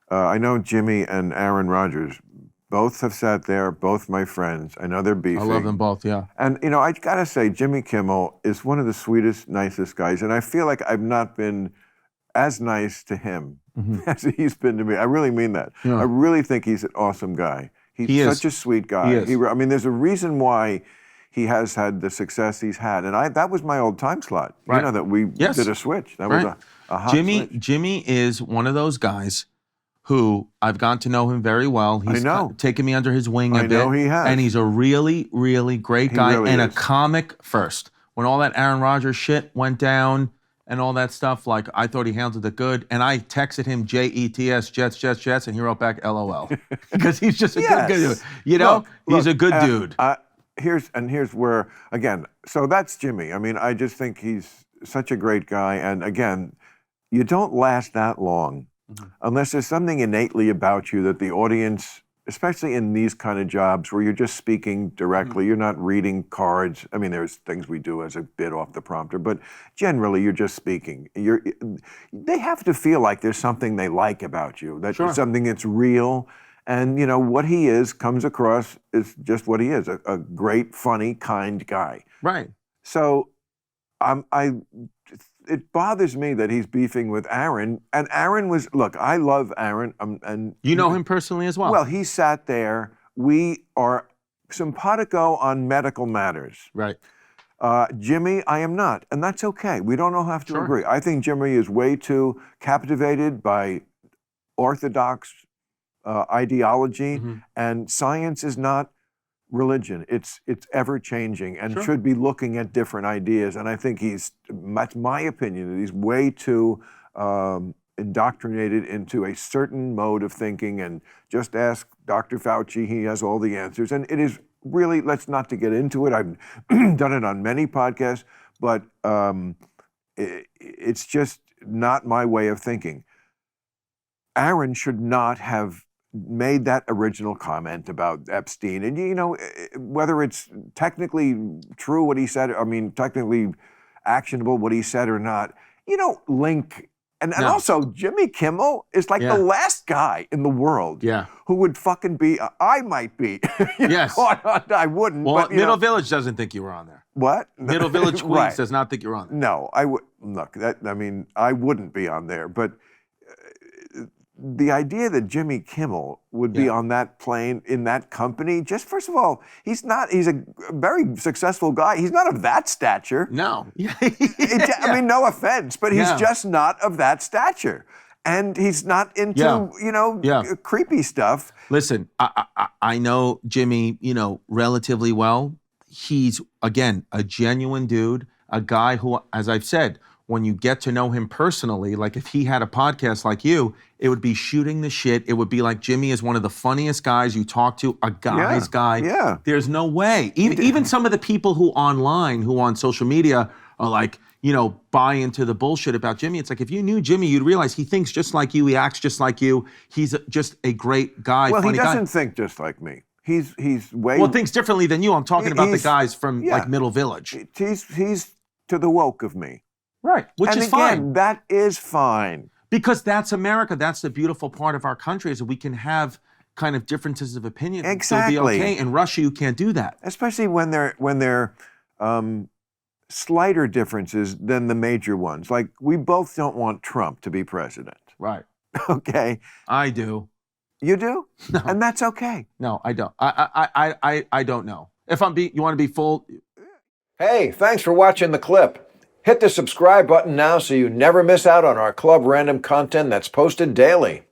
I know Jimmy and Aaron Rodgers. Both have sat there, both my friends. I know they're beefing. I love them both, yeah. And, you know, I got to say, Jimmy Kimmel is one of the sweetest, nicest guys. And I feel like I've not been as nice to him as he's been to me. I really mean that. Yeah. I really think he's an awesome guy. He's such a sweet guy. He is. I mean, there's a reason why he has had the success he's had. And that was my old time slot. Right. You know, that we did a switch. That was a hot switch. Jimmy is one of those guys who I've gotten to know him very well. He's taken me under his wing a bit. I know he has. And he's a really, really great guy and is. a comic first. When all that Aaron Rodgers shit went down and all that stuff, like, I thought he handled it good. And I texted him JETS, Jets, and he wrote back LOL. Because he's just a good dude. You know, he's a good dude. Here's where, again, so that's Jimmy. I mean, I just think he's such a great guy. And again, you don't last that long unless there's something innately about you that the audience, especially in these kind of jobs where you're just speaking directly, you're not reading cards. I mean, there's things we do as a bit off the prompter, but generally you're just speaking. They have to feel like there's something they like about you, that something that's real. And, you know, what he is comes across as just what he is, a great, funny, kind guy. Right. So it bothers me that he's beefing with Aaron. And Aaron was, look, I love Aaron. And you know him personally as well? Well, he sat there. We are simpatico on medical matters. Right. Jimmy, I am not. And that's okay. We don't all have to agree. I think Jimmy is way too captivated by orthodox ideology, and science is not religion. It's ever changing and should be looking at different ideas. And I think that's my opinion, that he's way too indoctrinated into a certain mode of thinking. And just ask Dr. Fauci, he has all the answers. And it is really, let's not to get into it. I've done it on many podcasts, but it's just not my way of thinking. Aaron should not have made that original comment about Epstein. And, you know, whether it's technically true what he said, I mean, technically actionable what he said or not, you don't link. And also, Jimmy Kimmel is like the last guy in the world who would fucking be, I might be. I wouldn't. Well, but, Middle Village doesn't think you were on there. What? Middle Village Queens does not think you're on there. No, I would. Look, I mean, I wouldn't be on there. But the idea that Jimmy Kimmel would be on that plane in that company, just first of all, he's a very successful guy. He's not of that stature. No. I mean, no offense, but he's just not of that stature. And he's not into, creepy stuff. Listen, I know Jimmy, relatively well. He's, again, a genuine dude, a guy who, as I've said, when you get to know him personally, like if he had a podcast like you, it would be shooting the shit. It would be like Jimmy is one of the funniest guys you talk to, a guy's guy. Yeah. There's no way. Even some of the people who on social media are like, buy into the bullshit about Jimmy. It's like, if you knew Jimmy, you'd realize he thinks just like you. He acts just like you. He's just a great guy. Well, funny he doesn't guy. think just like me. He's way... Well, thinks differently than you. I'm talking about the guys from like Middle Village. He's to the woke of me. Right, which is fine. That is fine. Because that's America. That's the beautiful part of our country, is that we can have kind of differences of opinion. Exactly. And still be okay. In Russia, you can't do that. Especially when they're slighter differences than the major ones. Like, we both don't want Trump to be president. Right. Okay. I do. You do? No. And that's okay. No, I don't. I don't know. You want to be full? Hey, thanks for watching the clip. Hit the subscribe button now so you never miss out on our Club Random content that's posted daily.